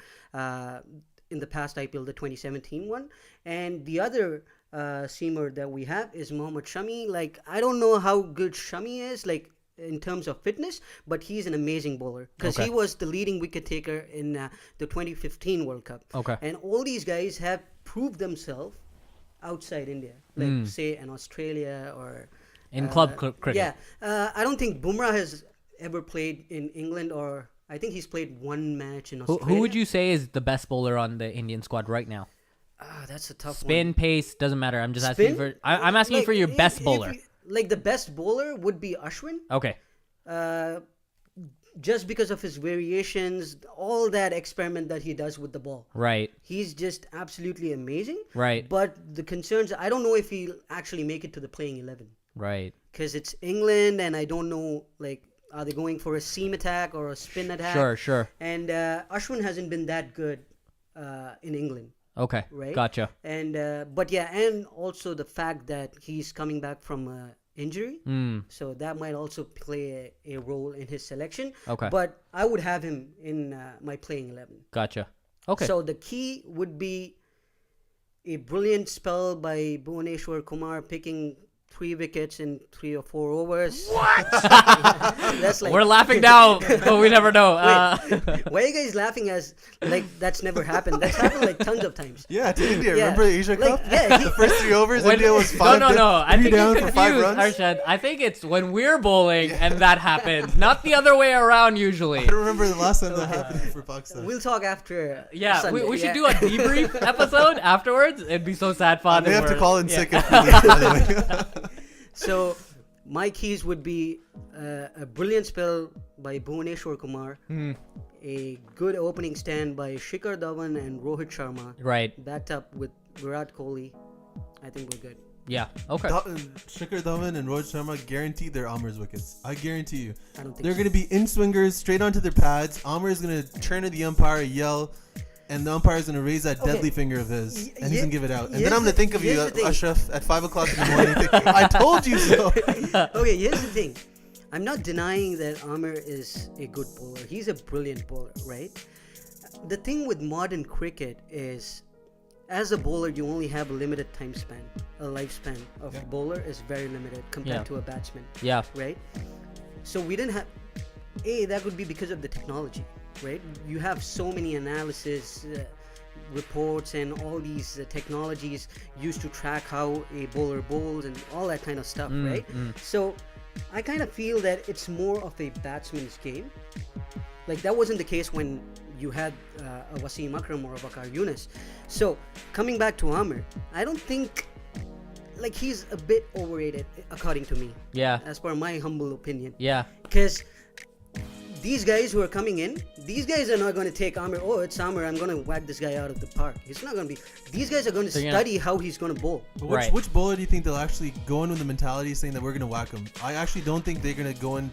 in the past IPL, the 2017 one. And the other seamer that we have is Mohammad Shami. Like I don't know how good Shami is like in terms of fitness, but he's an amazing bowler because Okay. he was the leading wicket taker in the 2015 World Cup. Okay. And all these guys have proved themselves outside India, like say in Australia or In club cricket. yeah. I don't think Bumrah has ever played in England, or I think he's played one match in Australia. Who would you say is the best bowler on the Indian squad right now? That's a tough Spin, one. pace, doesn't matter. I'm just asking Spin? for. I'm asking you Like, for your best if bowler. like the best bowler would be Ashwin. Okay. Just because of his variations, all that experiment that he does with the ball. Right. He's just absolutely amazing. Right. But the concerns, I don't know if he'll actually make it to the playing 11. Right. Because it's England, and I don't know, like, are they going for a seam attack or a spin attack? Sure. And Ashwin hasn't been that good in England, Okay. right? Gotcha. And but yeah, and also the fact that he's coming back from injury, so that might also play a role in his selection. Okay. But I would have him in my playing 11. Gotcha. Okay. So the key would be a brilliant spell by Bhuvaneshwar Kumar picking 3 wickets in 3 or 4 overs. What? That's like We're laughing now, but we never know. Why are you guys laughing as like that's never happened? That's happened like tons of times. Yeah, to India. Yeah. Remember the Asia Like, Cup? yeah, The first 3 overs, When- India was 5 No. I think down you're for 5 confused, runs. Arshad. I think it's when we're bowling and that happens, not the other way around usually. I don't remember the last time that happened for Pakistan. We'll talk after. Yeah, Sunday. we should Yeah. do a debrief episode afterwards. It'd be so sad, Fahad. They if have to we're- call in yeah. sick if we lose, by the way. So my keys would be a brilliant spell by Bhuvaneshwar Kumar, a good opening stand by Shikhar Dhawan and Rohit Sharma, Right. backed up with Virat Kohli. I think we're good. Yeah. Okay. Shikhar Dhawan and Rohit Sharma guaranteed their Amir's wickets. I guarantee you. I don't think They're so. going to be in swingers straight onto their pads. Amir is going to turn to the umpire, yell, and the umpire is going to raise that deadly finger of his, and he's going to give it out. And then here's I'm going to the- think of you, here's the thing. Ashraf, at 5 o'clock in the morning. Think, I told you so. Okay, here's the thing. I'm not denying that Amir is a good bowler. He's a brilliant bowler, right? The thing with modern cricket is, as a bowler, you only have a limited time span. A lifespan of a bowler is very limited compared Yeah. to a batsman, Yeah. right? So we didn't have. That could be because of the technology, right? You have so many analysis reports and all these technologies used to track how a bowler bowls and all that kind of stuff, right? So I kind of feel that it's more of a batsman's game. Like that wasn't the case when you had a Wasim Akram or a Waqar Younis. So coming back to Amir, I don't think like he's a bit overrated according to me, Yeah. as per my humble opinion. Yeah. Because these guys who are coming in, these guys are not going to take Amir. Oh, it's Amir. I'm going to whack this guy out of the park. It's not going to be. These guys are going to They're gonna- study how he's going to bowl. But Right. which bowler do you think they'll actually go in with the mentality saying that we're going to whack him? I actually don't think they're going to go in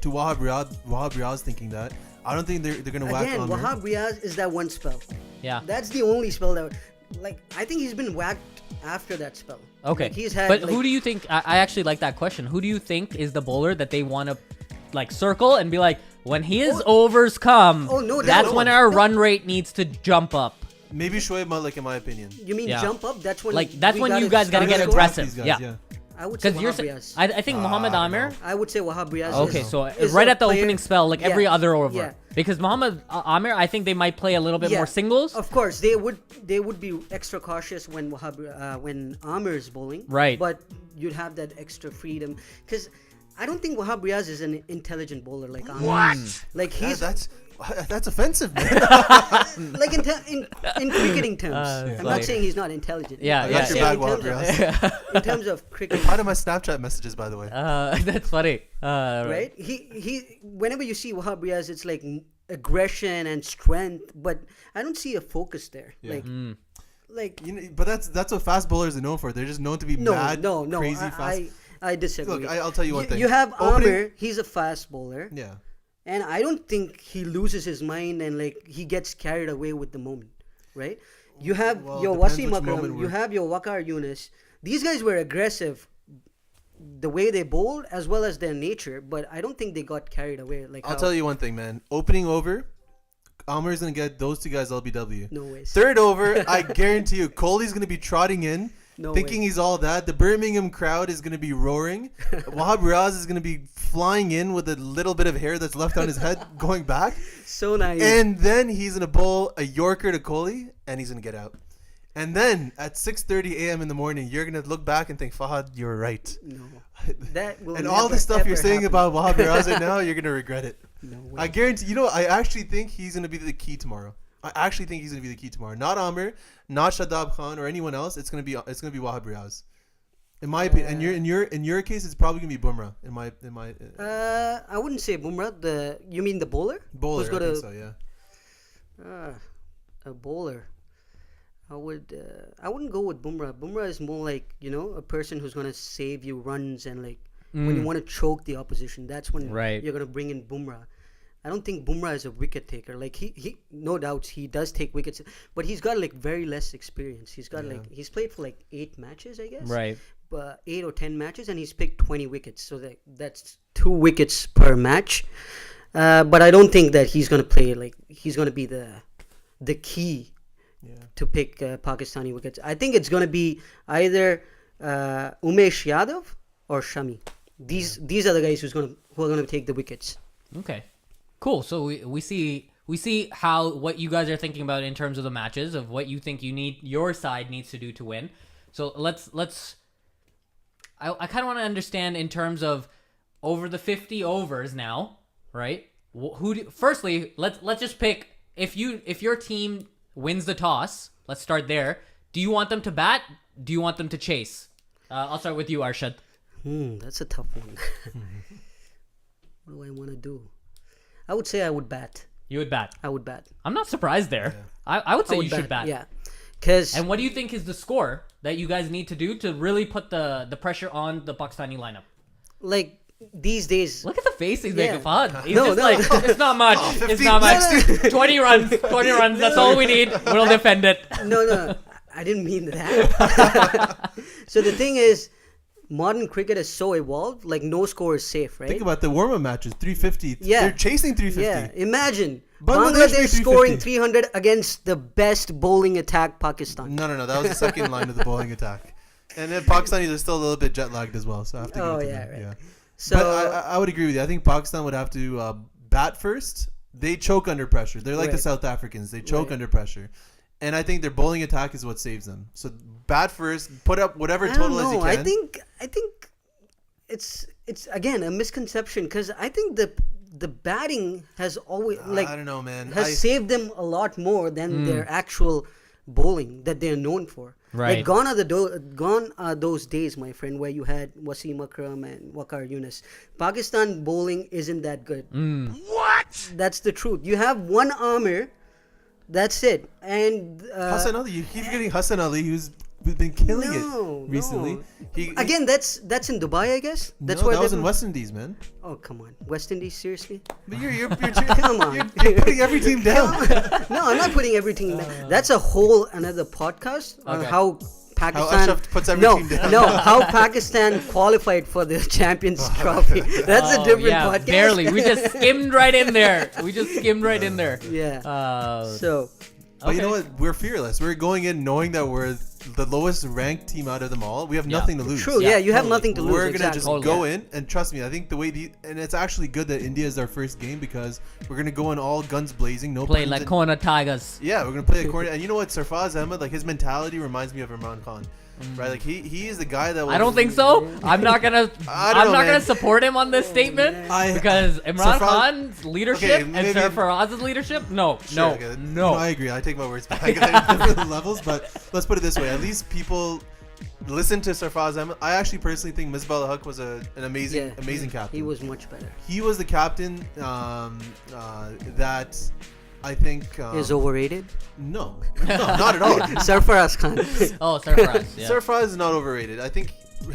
to Wahab Riaz thinking that. I don't think they're gonna whack Again, Amir. Wahab Riaz is that one spell. Yeah. That's the only spell that, like, I think he's been whacked after that spell. Okay. Like, he's had. But like, who do you think? I actually like that question. Who do you think is the bowler that they want to like circle and be like, when his overs come, no that's doubt. when our run rate needs to jump up. Maybe Shoaib Malik, in my opinion. You mean Yeah. jump up? That's when. Like that's we when you gotta guys gotta start get scoring? aggressive. These guys, Yeah. I would say Because you're, Wahab Riaz. I think Muhammad I don't Amir. know. I would say Wahab Riaz. Okay, is, so is right a at the player- opening spell, like every Yeah. other over, Yeah. because Muhammad Amir, I think they might play a little bit Yeah. more singles. Of course, they would be extra cautious when when Amir is bowling. Right. But you'd have that extra freedom because I don't think Wahab Riaz is an intelligent bowler like Amir. What? Like he's That's offensive, man. like in cricketing terms. I'm funny. not saying he's not intelligent. Yeah, I yeah. got your saying back, in Wahab terms Riaz. in terms of cricket, Part of my Snapchat messages, by the way. That's funny. right? He whenever you see Wahab Riaz, it's like aggression and strength, but I don't see a focus there. Yeah. Like You know, but that's what fast bowlers are known for. They're just known to be no, mad, no, no. crazy fast. I disagree. Look, I'll tell you one thing. You have Opening- Amir. He's a fast bowler. Yeah. And I don't think he loses his mind and like he gets carried away with the moment, right? You have Well, your depends Wasim which Akram, moment you we're- have your Waqar Yunus. These guys were aggressive, the way they bowled as well as their nature, but I don't think they got carried away. Like I'll tell you one thing, man. Opening over, Amir's gonna get those two guys LBW. No ways. Third over, I guarantee you, Kohli's gonna be trotting in, No thinking way. he's all that. The Birmingham crowd is gonna be roaring. Wahab Riaz is gonna be flying in with a little bit of hair that's left on his head, going back, So naive. and then he's gonna bowl a Yorker to Kohli, and he's gonna get out. And then at 6:30 a.m. in the morning, you're gonna look back and think, Fahad, you're right. no, that will And all never, the stuff you're ever saying happen. about Wahab Riaz right now, you're gonna regret it. No way. I guarantee. You know, I actually think he's gonna be the key tomorrow. I actually think he's gonna be the key tomorrow. Not Amir, not Shadab Khan or anyone else. It's gonna be Wahab Riaz. In my opinion, and in your case, it's probably gonna be Bumrah. In my I wouldn't say Bumrah. You mean the bowler? bowler, Who's I gonna, think so. Yeah. a bowler. I wouldn't go with Bumrah. Bumrah is more like, a person who's gonna save you runs and like when you want to choke the opposition. That's when Right. you're gonna bring in Bumrah. I don't think Bumrah is a wicket taker. Like he no doubts he does take wickets, but he's got like very less experience. He's got he's played for like 8 matches, I guess. Right. 8 or 10 matches, and he's picked 20 wickets. So that's 2 wickets per match. But I don't think that he's gonna play like he's gonna be the key to pick Pakistani wickets. I think it's gonna be either Umesh Yadav or Shami. These are the guys who are gonna take the wickets. Okay, cool. So we see how what you guys are thinking about in terms of the matches, of what you think your side needs to do to win. So let's I kind of want to understand in terms of over the 50 overs now, right? Firstly, let's just pick if your team wins the toss. Let's start there. Do you want them to bat? Do you want them to chase? I'll start with you, Arshad. That's a tough one. What do I want to do? I would say I would bat. You would bat. I would bat. I'm not surprised there. I would say you should bat. Yeah. Because And what do you think is the score that you guys need to do to really put the pressure on the Pakistani lineup? like these days, Look at the face he's making, Yeah. Fahad. He's No, just no. like, it's not much. It's 15 not much. 20 runs. That's all we need. We'll defend it. no, I didn't mean that. So the thing is, modern cricket is so evolved. Like no score is safe, right? Think about the warm-up matches. 350. Yeah. They're chasing 350. Yeah, imagine Bangladesh Bangladesh beat scoring 350. 300 against the best bowling attack, Pakistan. No. That was the second line of the bowling attack. And then Pakistanis are still a little bit jet lagged as well. So I have to give Oh, it to yeah, them. right. Yeah. So But I would agree with you. I think Pakistan would have to bat first. They choke under pressure. They're like the Right. South Africans. They choke Right. under pressure. And I think their bowling attack is what saves them. So bat first, put up whatever I don't total as you know. can. I think it's again a misconception because I think the batting has always like I don't know, man. has saved them a lot more than their actual bowling that they're known for. Right. Like gone are those days, my friend, where you had Wasim Akram and Waqar Yunus. Pakistan bowling isn't that good. What? That's the truth. You have one Amir. That's it. And Hassan Ali, you keep getting Hassan Ali, who's been killing No, it recently. no. He Again, that's in Dubai, I guess. That's no, where that was they've- in West Indies, man. Oh come on, West Indies, seriously? But you're Come on. you're putting every team down. No, I'm not putting everything. That's a whole another podcast on Okay. how Pakistan. Ashraf puts every no, team down. no, how Pakistan qualified for the Champions Trophy. That's a different yeah, podcast. barely. We just skimmed right in there. Yeah. So So But you know what? We're fearless. We're going in knowing that we're the lowest ranked team out of them all. We have Yeah. nothing to lose. true. Yeah, Yeah, you have totally. nothing to lose. We're gonna exactly. just Totally. go in and trust me. I think the way and it's actually good that India is our first game because we're gonna go in all guns blazing. No play puns like in- Kona Tigers. Yeah, we're gonna play a corner. And you know what? Sarfraz Ahmed, like his mentality reminds me of Imran Khan, right? Like he is the guy that. I don't think so. I'm not gonna. I don't I'm know, not man. gonna support him on this statement because Imran Sarfraz- Khan's leadership Okay, and maybe- Sarfaraz's leadership. No, Sure, okay. no. I agree. I take my words back. At different levels, but let's put it this way: at least people listen to Sarfraz Ahmed. I actually personally think Misbah al-Haq was an amazing, Yeah, amazing captain. He was much better. He was the captain that I think Is overrated. no, not at all. Sarfaraz Khan. Oh, Sarfaraz. Yeah. Sarfraz is not overrated. I think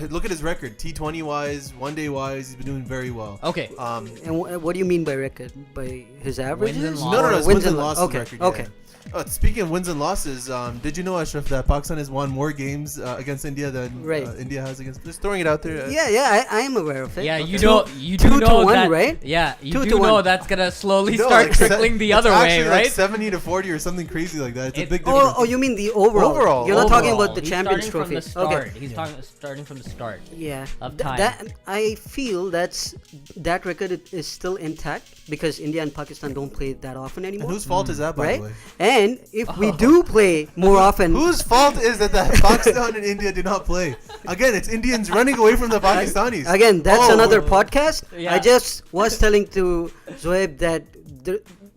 look at his record, T20 wise, one day wise, he's been doing very well. Okay. And what do you mean by record? By his averages? and No, losses. it's Wins wins and and losses okay, record. okay. Yeah. Speaking of wins and losses, did you know, Ashraf, that Pakistan has won more games against India than Right. India has against? Just throwing it out there. Yeah, I am aware of it. Yeah, you Two- know, you do 2 to know 1, that, right? Yeah, you 2 do to know 1. that's gonna slowly No, start like se- trickling the it's other way, actually right? Like 70-40 or something crazy like that. It's a It- big difference. Oh, you mean the overall? Overall. You're not talking Overall, about the he's Champions starting Trophy. From the start. Okay. He's starting from the start. Yeah. Of Th- time. that I feel that record is still intact because India and Pakistan don't play that often And anymore. whose fault is that, by right? the way? And if we do play more often, Whose fault is that Pakistan and India did not play? Again, it's Indians running away from the Pakistanis. again, that's Oh, another we're- podcast. Yeah. I just was telling to Zoeb that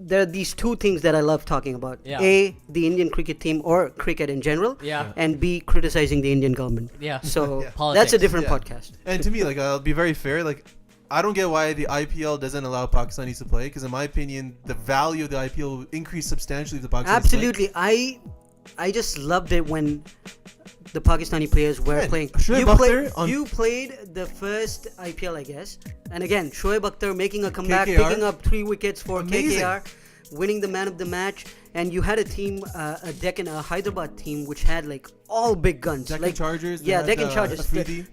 there are these two things that I love talking about. Yeah. A, the Indian cricket team or cricket in general. Yeah. And B, criticizing the Indian government. Yeah. So Yeah. that's a Politics. different Yeah. podcast. And to me, like, I'll be very fair. Like, I don't get why the IPL doesn't allow Pakistanis to play. Because in my opinion, the value of the IPL will increase substantially if the Pakistanis Absolutely. I just loved it when the Pakistani players were Man, playing. Shoaib Akhtar on- You played the first IPL, I guess. And again, Shoaib Akhtar making a comeback, KKR. picking up 3 wickets for Amazing. KKR, winning the man of the match. And you had a team, a Hyderabad team, which had like all big guns. Deccan like Chargers. Yeah, they had, Deccan Chargers. Afridi.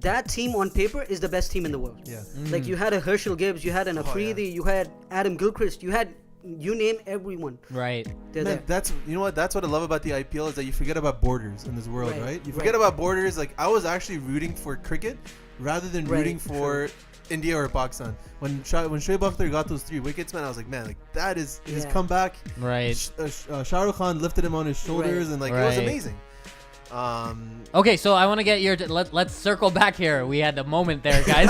That team on paper is the best team in the world. Yeah. Like you had a Herschel Gibbs, you had an Afridi, you had Adam Gilchrist, you name everyone. Right. They're Man, there. that's you know what that's what I love about the IPL is that you forget about borders in this world, Right, right? You right. forget about borders. Like I was actually rooting for cricket rather than Right, rooting for India or Pakistan. When Shoaib Akhtar got those 3 wickets, man, I was like, man, like that is his Yeah. comeback. Right. Shah Rukh Khan lifted him on his shoulders, Right. and like it was Right. amazing. Okay, so I want to get your. Let's circle back here. We had a moment there, guys.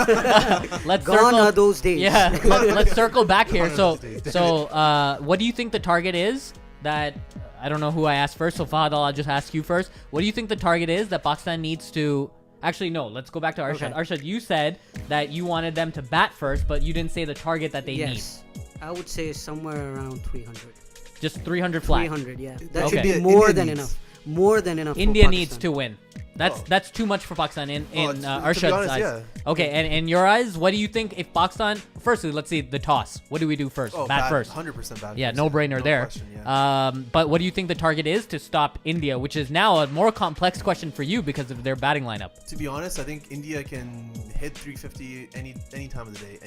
Let's Gone circle. are those days. Yeah, let's circle back here. Gone are So, those days. what do you think the target is? That I don't know who I asked first. So Fahad, I'll just ask you first. What do you think the target is that Pakistan needs to? Actually, no. Let's go back to Arshad. Okay. Arshad, you said that you wanted them to bat first, but you didn't say the target that they Yes. I would say somewhere around 300. need. Just 300 flat. 300, yeah. That Okay. should be India more than needs. enough. More than enough. India for needs Pakistan. to win. That's too much for Pakistan in to be Arshad's honest, eyes. yeah. Okay, and in your eyes, what do you think if Pakistan? Firstly, let's see the toss. What do we do first? Bat first. 100% bat. Yeah, first. no brainer there. Question, yeah. But what do you think the target is to stop India, which is now a more complex question for you because of their batting lineup? To be honest, I think India can hit 350 any time of the day.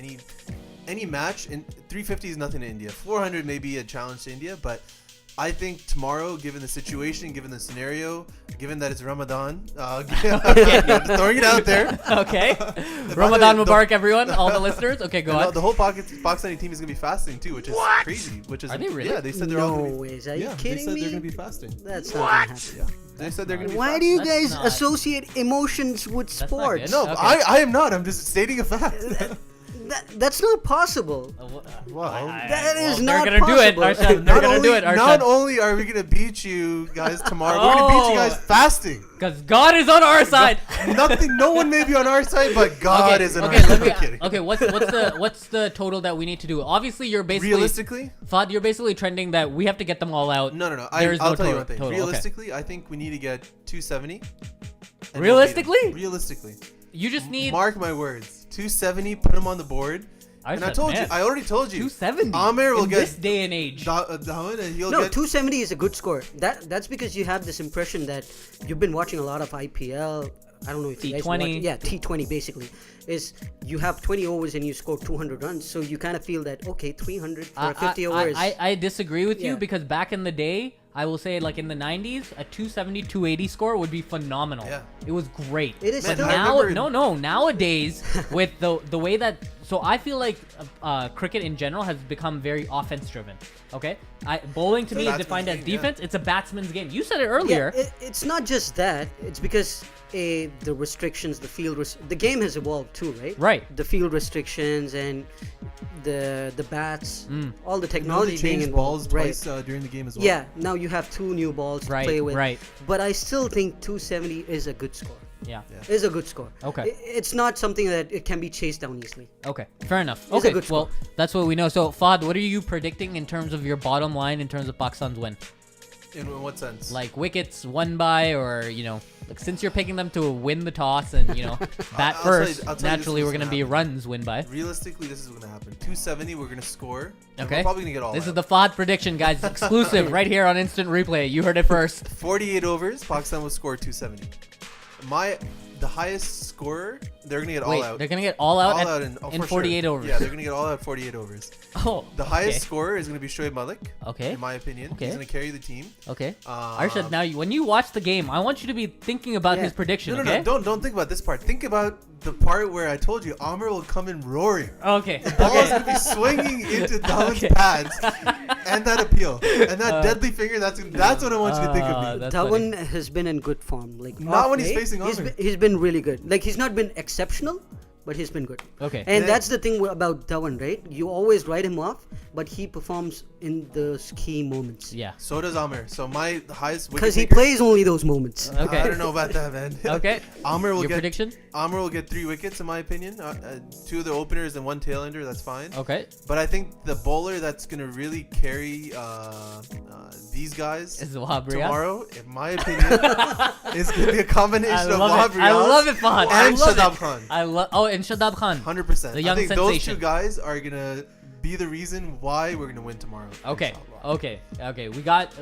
Any match in 350 is nothing to India. 400 may be a challenge to India, but I think tomorrow, given the situation, given the scenario, given that it's Ramadan, just throwing it out there. Okay. way, Ramadan the- Mubarak, everyone, all the listeners. Okay, go on. The whole Pakistani team is gonna be fasting too, which is crazy. Which is Are they really? Yeah, they said they're all No gonna be. ways. Are you Yeah, kidding they said me? they're gonna be fasting. That's not gonna happen. Yeah, they said they're gonna be. Why fasting. do you That's guys not- associate emotions with not sports? good. No, Okay. I am not. I'm just stating a fact. That's not possible. Well, That is they're not gonna do it, possible. Arshad. They're gonna do it, not Arshad. only are we gonna beat you guys tomorrow, we're gonna beat you guys fasting. Because God is on our side. No one may be on our side, but God is on our okay, side. let me, I'm kidding. okay, what's the total that we need to do? Obviously, you're basically Realistically, Fahad, you're basically trending that we have to get them all out. no. There is I'll no tell you total- one thing. total, okay. Realistically, I think we need to get 270. and we'll beat 'em. Realistically? Realistically. You just need Mark my words. 270. Put him on the board. And I told you. I already told you. 270. Amir will in get this day and age. Dawood, and he'll No, get 270 is a good score. That's because you have this impression that you've been watching a lot of IPL. I don't know if you guys watch. T20. Yeah, T20 basically is you have 20 overs and you score 200 runs, so you kind of feel that okay, 300 for 50 overs. I disagree with you Yeah. because back in the day, I will say like in the 90s, a 270, 280 score would be phenomenal. Yeah. It was great. It is But still- I now, remember- nowadays with the way that, so I feel like cricket in general has become very offense driven. Okay, bowling to me is Batsman's defined as game, yeah. defense. It's a batsman's game. You said it yeah, earlier. it's not just that. It's because the restrictions, the field, the game has evolved too, right? Right. The field restrictions and the bats, all the You know, they technology being changed involved. balls Right. twice during the game as well. Yeah. Now you have 2 new balls to Right, play with. right. But I still think 270 is a good score. Yeah. Is a good score. Okay. It's not something that it can be chased down easily. Okay, fair enough. a Okay, good well, that's what we know. So, Fahad, what are you predicting in terms of your bottom line in terms of Pakistan's win? In what sense? Like wickets won by, or like since you're picking them to win the toss and bat I'll first, tell you this naturally is we're gonna gonna be happen. runs win by. Realistically, this is what's gonna happen. 270, we're gonna score. and Okay. We're probably gonna get all. This is out. the Fahad prediction, guys, exclusive right here on Instant Replay. You heard it first. 48 overs. Pakistan will score 270. The highest scorer, they're gonna get all Wait, out. they're gonna get all out, All out in for sure. 48 overs. Yeah, they're gonna get all out 48 overs. Oh, The highest okay. scorer is gonna be Shoaib Malik. Okay. In my opinion, Okay. he's gonna carry the team. Okay. Um, Arshad, now when you watch the game, I want you to be thinking about Yeah. his prediction. No, okay. don't think about this part. Think about the part where I told you Amir will come in roaring. Okay. Ball's gonna be swinging into Dawood's pads, and that appeal, and that deadly finger. That's what I want you to think of me. That's That funny. one has been in good form. Like Not off when he's day, facing Amir. he's been really good. Like he's not been exceptional, but he's been good. Okay. And Yeah. that's the thing about Dhawan, right? You always write him off, but he performs in those key moments. Yeah. So does Amir. So my highest wicket Because he taker- plays only those moments. Okay. I don't know about that, man. Okay. Amir will Your get prediction? Amir will get 3 wickets in my opinion. 2 of the openers and 1 tail ender. That's fine. Okay. But I think the bowler that's gonna really carry these guys Is Wahab Riyaz? tomorrow, in my opinion, is gonna be a combination of I Wahab love it. I Riyaz love it, Fahad. I and love Shadab it. Khan. I love. Oh, and Shadab Khan. 100%. The young I think sensation. those 2 guys are gonna be the reason why we're gonna win tomorrow. Okay. Inshallah. Okay. We got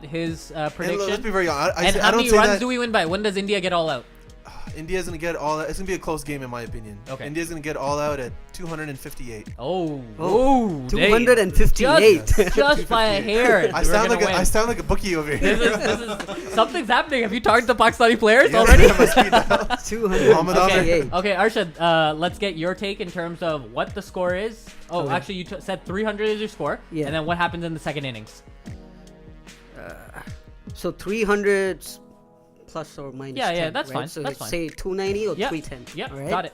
his And prediction. let's be very honest. And I how don't many say runs that do we win by? When does India get all out? India's gonna get all. It's gonna be a close game in my opinion. Okay. India's gonna get all out at 258. Oh. Oh, dang. 258. Just by a hair. I we're sound gonna like win. I sound like a bookie over here. This is something's happening. Have you targeted the Pakistani players Yeah, already? that must be that. 258. Okay. Okay, Arshad, let's get your take in terms of what the score is. Oh, Okay. actually, you said 300 is your score. Yeah. And then what happens in the second innings? So 300 plus or minus Yeah, 10, that's right? fine, So that's let's fine. say 290 or Yep. 310. Yep, all right? got it.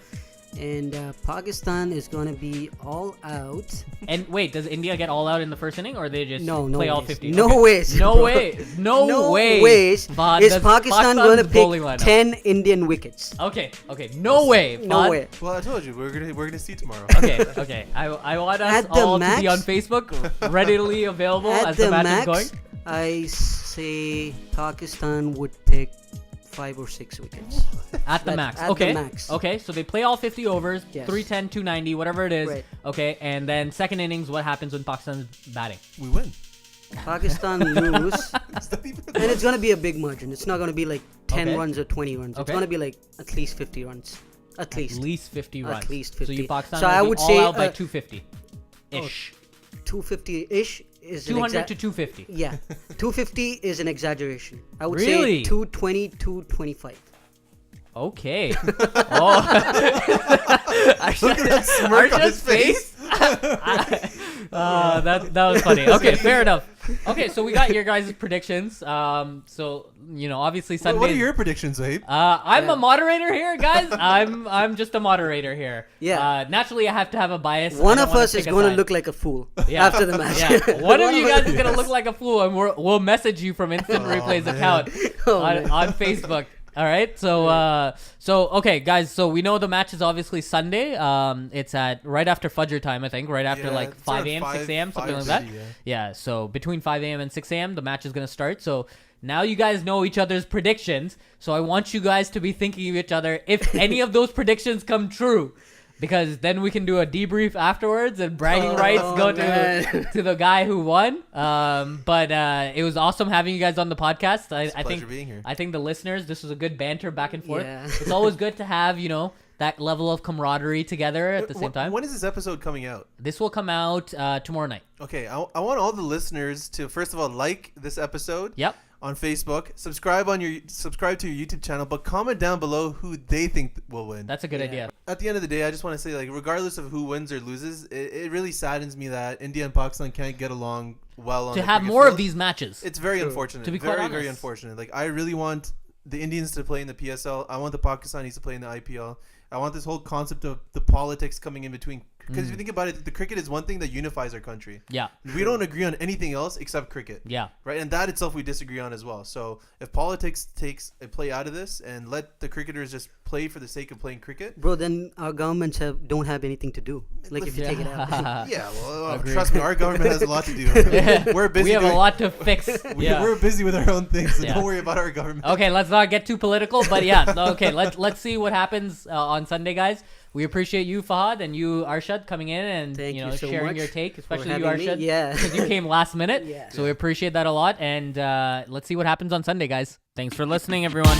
And Pakistan is going to be all out. And wait, does India get all out in the first inning, or they just No play all ways. 50? No Okay. ways, No bro. way. No way. ways Fahad, is does Pakistan going to Pakistan's bowling pick lineup. 10 Indian wickets. Okay. No way. No Fahad. way. Well, I told you we're gonna see tomorrow. Okay. I want us At the all to be max- on Facebook, readily available At as the the match max, is going. I say Pakistan would pick 5 or 6 wickets. At the At- max. at the Okay. max. Okay, so they play all 50 overs, Yes. 310, 290, whatever it is. Right. Okay, and then second innings, what happens when Pakistan's batting? We win. Pakistan lose. It's not even And it's going to be a big margin. It's not going to be like 10 Okay. runs or 20 runs. It's Okay. going to be like at least 50 runs. At least. At least 50 At runs. least So 50. you Pakistan So will I be would all say, out by uh, 250 ish. 250-ish is 200 to 250. Yeah. 250 is an exaggeration. I would Really? say 220, 225. Okay. Oh. Look at that smirk on Arshad's his face. that was funny. Okay, fair enough. Okay, so we got your guys' predictions. So obviously Sunday. What are your predictions, Abe? I'm a moderator here, guys. I'm just a moderator here. Yeah. Naturally, I have to have a bias. One of us is going to look like a fool after the match. Yeah. One of you guys is going to look like a fool, and we'll message you from Instant Replay's account on Facebook. All right, so okay, guys. So we know the match is obviously Sunday. It's at right after Fajr time, I think, right after like 5 a.m., 6 a.m., something like that. Yeah. So between 5 a.m. and 6 a.m., the match is gonna start. So now you guys know each other's predictions. So I want you guys to be thinking of each other if any of those predictions come true. Because then we can do a debrief afterwards and bragging rights go to the guy who won. But it was awesome having you guys on the podcast. I think being here. I think the listeners, this was a good banter back and forth. Yeah. It's always good to have that level of camaraderie together at the same time. When is this episode coming out? This will come out tomorrow night. Okay, I want all the listeners to first of all like this episode. Yep. On Facebook, subscribe to your YouTube channel, but comment down below who they think will win. That's a good idea. At the end of the day, I just want to say, like, regardless of who wins or loses, it really saddens me that India and Pakistan can't get along well. To have more of these matches. It's very unfortunate. To be quite honest. Very unfortunate. Like, I really want the Indians to play in the PSL. I want the Pakistanis to play in the IPL. I want this whole concept of the politics coming in between. Because if you think about it, the cricket is one thing that unifies our country. Yeah. We don't agree on anything else except cricket. Yeah. Right? And that itself we disagree on as well. So if politics takes a play out of this and let the cricketers just play for the sake of playing cricket. Bro, then our governments don't have anything to do. Like if you take it out. Yeah, well, trust me, our government has a lot to do. We're busy. We have a lot to fix. We're busy with our own things, so don't worry about our government. Okay, let's not get too political, but okay, let's see what happens on Sunday, guys. We appreciate you, Fahad, and you, Arshad, coming in and Thank you so sharing much your take, for especially you, having me. Arshad, Yeah. because you came last minute. Yeah. So we appreciate that a lot, and let's see what happens on Sunday, guys. Thanks for listening, everyone.